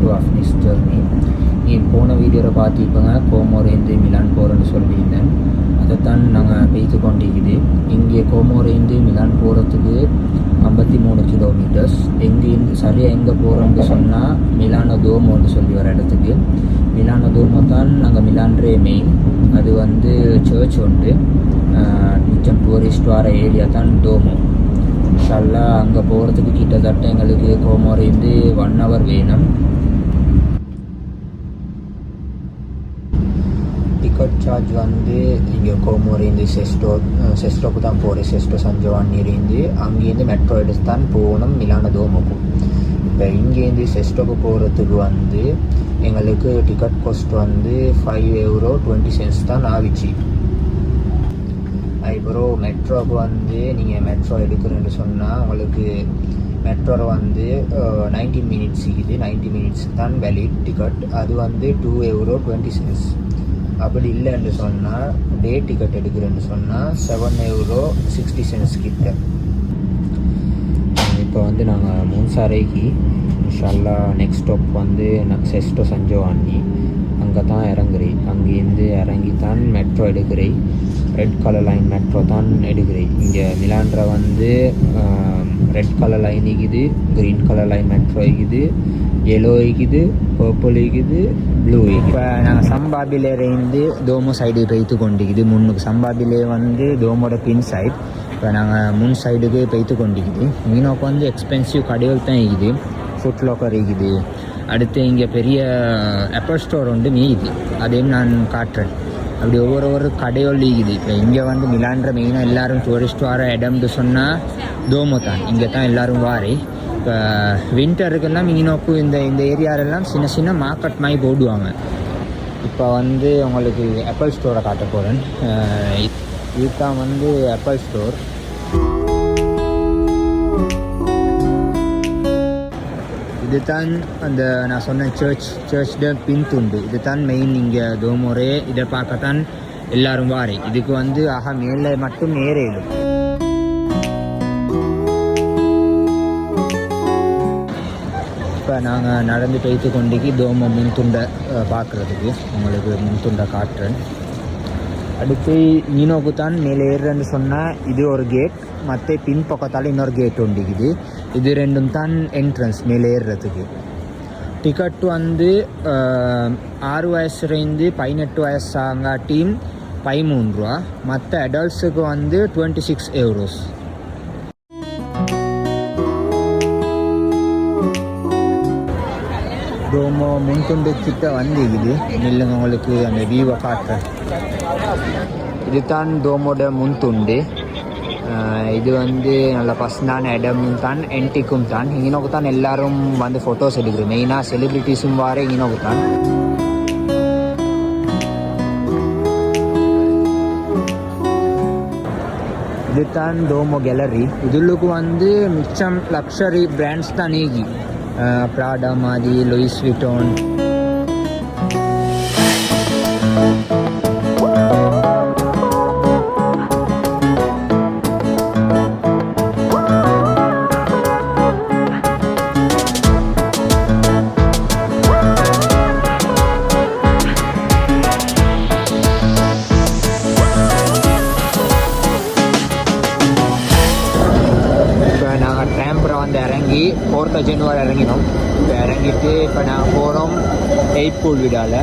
To of this journey. நீ போன வீடியோவில் பார்த்துப்போங்க கோமோரேந்து மிலான் போகிறேன்னு சொல்லியிருந்தேன். அதைத்தான் நாங்கள் பெய்து கொண்டிருக்குது. இங்கே கோமோரேந்து மிலான் போகிறதுக்கு 53 கிலோமீட்டர்ஸ். எங்கேருந்து சரியாக எங்கே போகிறோம்னு சொன்னால் மிலானோ தோமோன்னு சொல்லி வர இடத்துக்கு. மிலானோ தோமோ தான் நாங்கள் மிலான்ரே மெயின். அது வந்து சர்ச் உண்டு, மிச்சம் டூரிஸ்ட் வர ஏரியா தான் டோமோ. இன்ஷால்லா அங்கே போகிறதுக்கு கிட்டத்தட்ட எங்களுக்கு கோமோரேந்து 1 hour வேணும். டிக்கெட் சார்ஜ் வந்து இங்கே கோமோரேந்து செஸ்டோக்கு தான் போகிறேன். செஸ்டோ சஞ்சவானிலேருந்து அங்கேருந்து மெட்ரோ எடுத்து தான் போகணும் மிலானோ தோமோக்கு. இப்போ இங்கேருந்து செஸ்டோக்கு போகிறதுக்கு வந்து எங்களுக்கு டிக்கெட் காஸ்ட் வந்து €5.20 தான் ஆகிச்சு. அதுக்கப்புறம் மெட்ரோவுக்கு வந்து நீங்கள் மெட்ரோ எடுக்கிறேன்னு சொன்னால் உங்களுக்கு மெட்ரோவில் வந்து 90 minutes இருக்குது. 90 minutes தான் வேலிட் டிக்கெட். அது வந்து €2.20. அப்படி இல்லைன்னு சொன்னால் டே டிக்கெட் எடுக்கிறேன்னு சொன்னால் €7.60 கிட்ட. இப்போ வந்து நாங்கள் மூன்சாரைக்கு இன்ஷால்லா நெக்ஸ்ட் ஸ்டாப் வந்து செஸ்டோ சஞ்சவானி. அங்கே தான் இறங்குறேன். அங்கேருந்து இறங்கி தான் மெட்ரோ எடுக்கிறேன். ரெட் கலர் லைன் மெட்ரோ தான் எடுக்கிறேன். இங்கே மிலான்ல வந்து ரெட் கலர் லைன் இருக்குது, க்ரீன் கலர் லைன் மெட்ரோ இருக்குது, எல்லோ இருக்குது, பர்பிள் இருக்குது, ப்ளூ இருக்குது. இப்போ நாங்கள் சம்பாபிலேருந்து தோமோ சைடு பெய்த்து கொண்டிருக்குது. முன்னுக்கு சம்பாபிலே வந்து தோமோட பின் சைடு. இப்போ நாங்கள் முன் சைடுக்கு பெய்த்து கொண்டிருக்குது. மீனோக்கு வந்து எக்ஸ்பென்சிவ் கடைகள் தான் இருக்குது. ஃபுட் லாக்கர் இருக்குது. அடுத்து இங்கே பெரிய ஆப்பிள் ஸ்டோர் உண்டு மீது, அதையும் நான் காட்டுறேன். அப்படி ஒவ்வொரு கடையோல் இருக்குது. இப்போ இங்கே வந்து மிலான்ற மெயினாக எல்லோரும் டூரிஸ்ட் வர இடம்னு சொன்னால் தோமோ தான். இங்கே தான் எல்லோரும் வாரி. இப்போ வின்டருக்கெல்லாம் மீனோக்கு இந்த ஏரியாவிலெல்லாம் சின்ன சின்ன மார்க்கெட் மாதிரி போடுவாங்க. இப்போ வந்து உங்களுக்கு ஆப்பிள் ஸ்டோரை காட்ட போகிறேன். இதுதான் வந்து ஆப்பிள் ஸ்டோர். இதுதான் அந்த நான் சொன்ன சர்ச் பின் துண்டு. இதுதான் மெயின். இங்கே தோமோரே இதை பார்க்கத்தான் எல்லாரும் வாரி. இதுக்கு வந்து மேலே மட்டும் ஏறேடும். இப்போ நாங்கள் நடந்து போய்த்து கொண்டிக்கு தோமோ முன்துண்டை பார்க்குறதுக்கு உங்களுக்கு முன்துண்டை காட்டுறேன். அடுத்து மீனோக்கு தான் மேலே ஏறுறேன்னு சொன்னால் இது ஒரு கேட், மற்ற பின் பக்கத்தால் இன்னொரு கேட் உண்டிக்குது. இது ரெண்டும் தான் என்ட்ரன்ஸ் மேலே ஏறுறதுக்கு. டிக்கெட் வந்து 6 வயசுலேருந்து 18 வயசாங்காட்டியும் €13. மற்ற அடல்ட்ஸுக்கு வந்து €26. டோமோ முன்துண்டு கிட்ட வந்துக்குது. நில்லுங்க உங்களுக்கு அந்த வியூவை காட்டுறேன். இதுதான் டோமோட முன்துண்டு. இது வந்து நல்ல பர்சனான இடம் தான், என்டிக்கும் தான். இங்கனோக்கு தான் எல்லாரும் வந்து ஃபோட்டோஸ் எடுக்கிறோம். மெயினாக செலிப்ரிட்டிஸும் வார இங்கனோக்கு தான். இதுதான் டோமோ கேலரி. இதுக்கு வந்து மிச்சம் லக்ஸரி பிராண்ட்ஸ் தான் நீக்கி ப்ராடா மாதிரி, லூயிஸ் விட்டான். வந்து இறங்கி 4th ஜனவரி இறங்கினோம். இப்போ இறங்கிட்டு இப்போ நாங்கள் போகிறோம் 8 பூல் விடால.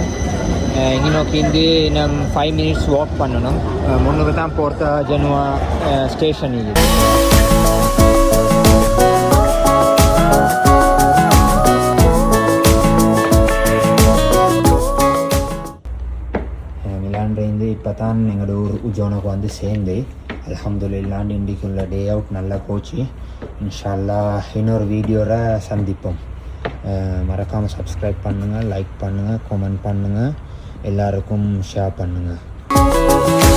இங்கே நோக்கி இருந்து இன்னும் 5 minutes வாக் பண்ணணும். முன்னுக்கு தான் 4th ஜனவரி ஸ்டேஷன் இருக்குது. மிலான்லேருந்து இப்போ தான் எங்களோட ஊர் உஜோனுக்கு வந்து சேர்ந்து அல்ஹம்துலில்லாஹ் இன்றைக்குள்ள டே அவுட் நல்லா போச்சு. இன்ஷா அல்லாஹ் இன்னொரு வீடியோவில் சந்திப்போம். மறக்காமல் சப்ஸ்கிரைப் பண்ணுங்கள், லைக் பண்ணுங்கள், கமெண்ட் பண்ணுங்கள், எல்லாருக்கும் ஷேர் பண்ணுங்கள்.